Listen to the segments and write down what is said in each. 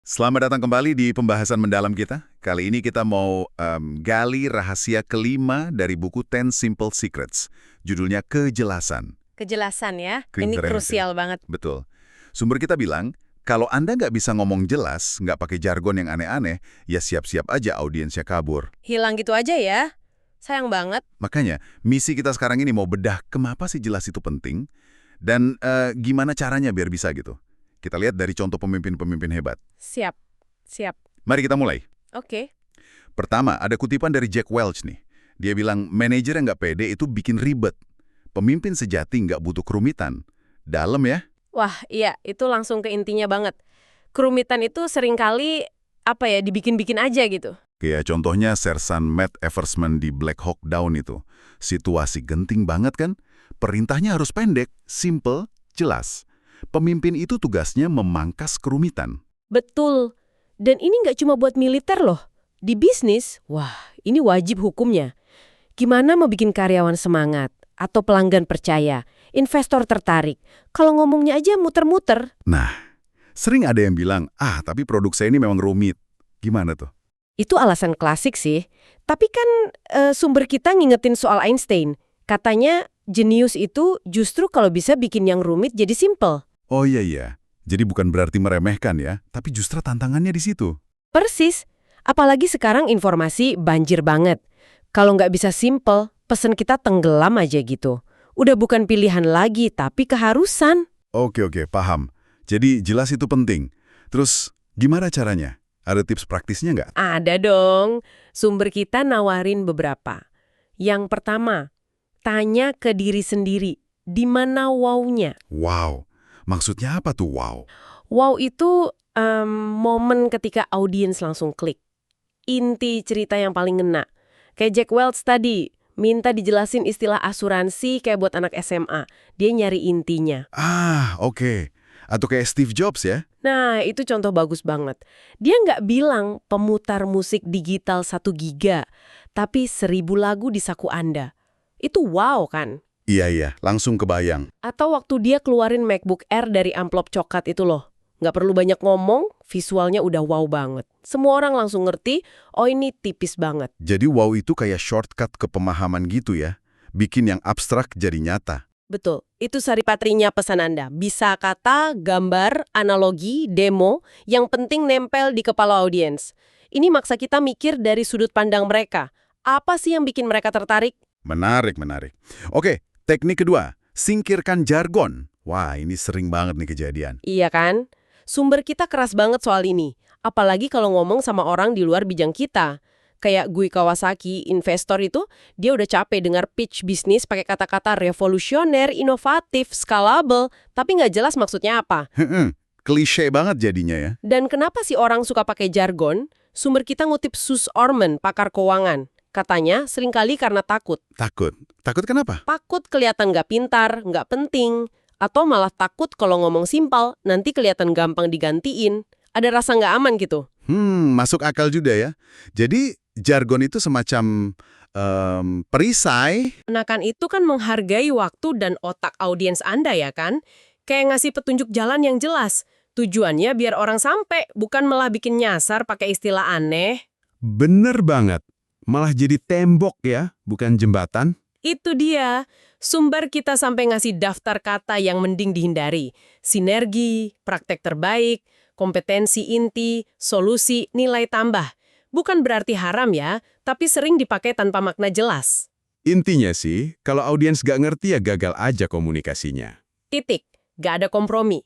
Selamat datang kembali di pembahasan mendalam kita. Kali ini kita mau gali rahasia kelima dari buku 10 Simple Secrets. Judulnya Kejelasan. Kejelasan ya, ini Keren, kan? krusial banget. Betul. Sumber kita bilang, kalau Anda nggak bisa ngomong jelas, nggak pakai jargon yang aneh-aneh, ya siap-siap aja audiensnya kabur. Hilang gitu aja ya, sayang banget. Makanya, misi kita sekarang ini mau bedah kenapa sih jelas itu penting, dan gimana caranya biar bisa gitu. Kita lihat dari contoh pemimpin-pemimpin hebat. Siap, siap. Mari kita mulai. Oke. Pertama, ada kutipan dari Jack Welch nih. Dia bilang, manajer yang nggak pede itu bikin ribet. Pemimpin sejati nggak butuh kerumitan. Dalam ya? Wah, iya, itu langsung ke intinya banget. Kerumitan itu seringkali, dibikin-bikin aja gitu. Kayak contohnya Sersan Matt Eversman di Black Hawk Down itu. Situasi genting banget kan? Perintahnya harus pendek, simple, jelas. Pemimpin itu tugasnya memangkas kerumitan. Betul. Dan ini nggak cuma buat militer loh. Di bisnis, wah, ini wajib hukumnya. Gimana mau bikin karyawan semangat? Atau pelanggan percaya? Investor tertarik? Kalau ngomongnya aja muter-muter. Nah, sering ada yang bilang, tapi produk saya ini memang rumit. Gimana tuh? Itu alasan klasik sih. Tapi kan sumber kita ngingetin soal Einstein. Katanya jenius itu justru kalau bisa bikin yang rumit jadi simple. Oh iya. Jadi bukan berarti meremehkan ya, tapi justru tantangannya di situ. Persis. Apalagi sekarang informasi banjir banget. Kalau nggak bisa simple, pesen kita tenggelam aja gitu. Udah bukan pilihan lagi, tapi keharusan. Oke, paham. Jadi jelas itu penting. Terus gimana caranya? Ada tips praktisnya nggak? Ada dong. Sumber kita nawarin beberapa. Yang pertama, tanya ke diri sendiri. Di mana wow-nya? Wow. Maksudnya apa tuh wow? Wow itu momen ketika audiens langsung klik. Inti cerita yang paling ngena. Kayak Jack Welch tadi, minta dijelasin istilah asuransi kayak buat anak SMA. Dia nyari intinya. Oke. Atau kayak Steve Jobs ya? Nah, itu contoh bagus banget. Dia nggak bilang pemutar musik digital 1 giga, tapi 1000 lagu di saku Anda. Itu wow kan? Iya, langsung kebayang. Atau waktu dia keluarin MacBook Air dari amplop coklat itu loh. Nggak perlu banyak ngomong, visualnya udah wow banget. Semua orang langsung ngerti, oh ini tipis banget. Jadi wow itu kayak shortcut ke pemahaman gitu ya? Bikin yang abstrak jadi nyata. Betul, itu saripatrinya pesan Anda. Bisa kata, gambar, analogi, demo, yang penting nempel di kepala audiens. Ini maksa kita mikir dari sudut pandang mereka. Apa sih yang bikin mereka tertarik? Menarik. Oke, teknik kedua, singkirkan jargon. Wah, ini sering banget nih kejadian. Iya kan? Sumber kita keras banget soal ini. Apalagi kalau ngomong sama orang di luar bidang kita. Kayak Gui Kawasaki, investor itu, dia udah capek dengar pitch bisnis pakai kata-kata revolusioner, inovatif, scalable, tapi nggak jelas maksudnya apa. Klise banget jadinya ya. Dan kenapa sih orang suka pakai jargon? Sumber kita ngutip Sus Orman, pakar keuangan. Katanya seringkali karena takut. Takut? Takut kenapa? Takut kelihatan nggak pintar, nggak penting. Atau malah takut kalau ngomong simpel, nanti kelihatan gampang digantiin. Ada rasa nggak aman gitu. Masuk akal juga ya. Jadi jargon itu semacam perisai. Menakan itu kan menghargai waktu dan otak audiens Anda ya kan? Kayak ngasih petunjuk jalan yang jelas. Tujuannya biar orang sampai, bukan malah bikin nyasar pakai istilah aneh. Bener banget. Malah jadi tembok ya, bukan jembatan. Itu dia. Sumber kita sampai ngasih daftar kata yang mending dihindari. Sinergi, praktek terbaik, kompetensi inti, solusi, nilai tambah. Bukan berarti haram ya, tapi sering dipakai tanpa makna jelas. Intinya sih, kalau audiens gak ngerti ya gagal aja komunikasinya. Titik. Gak ada kompromi.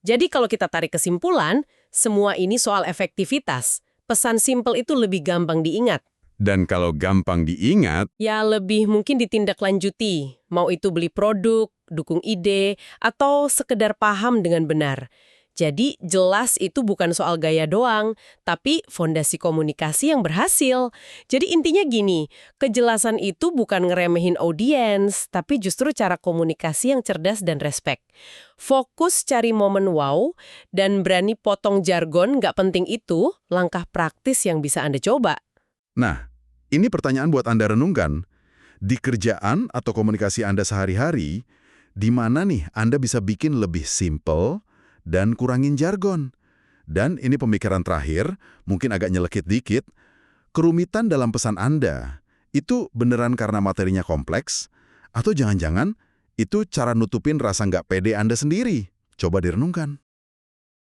Jadi kalau kita tarik kesimpulan, semua ini soal efektivitas. Pesan simpel itu lebih gampang diingat. Dan kalau gampang diingat, Ya lebih mungkin ditindaklanjuti. Mau itu beli produk, dukung ide, atau sekedar paham dengan benar. Jadi jelas itu bukan soal gaya doang, tapi fondasi komunikasi yang berhasil. Jadi intinya gini, kejelasan itu bukan ngeremehin audiens, tapi justru cara komunikasi yang cerdas dan respect. Fokus cari momen wow, dan berani potong jargon nggak penting itu, langkah praktis yang bisa Anda coba. Nah, ini pertanyaan buat Anda renungkan. Di kerjaan atau komunikasi Anda sehari-hari, di mana nih Anda bisa bikin lebih simple dan kurangin jargon? Dan ini pemikiran terakhir, mungkin agak nyelekit dikit, kerumitan dalam pesan Anda itu beneran karena materinya kompleks, atau jangan-jangan itu cara nutupin rasa nggak pede Anda sendiri? Coba direnungkan.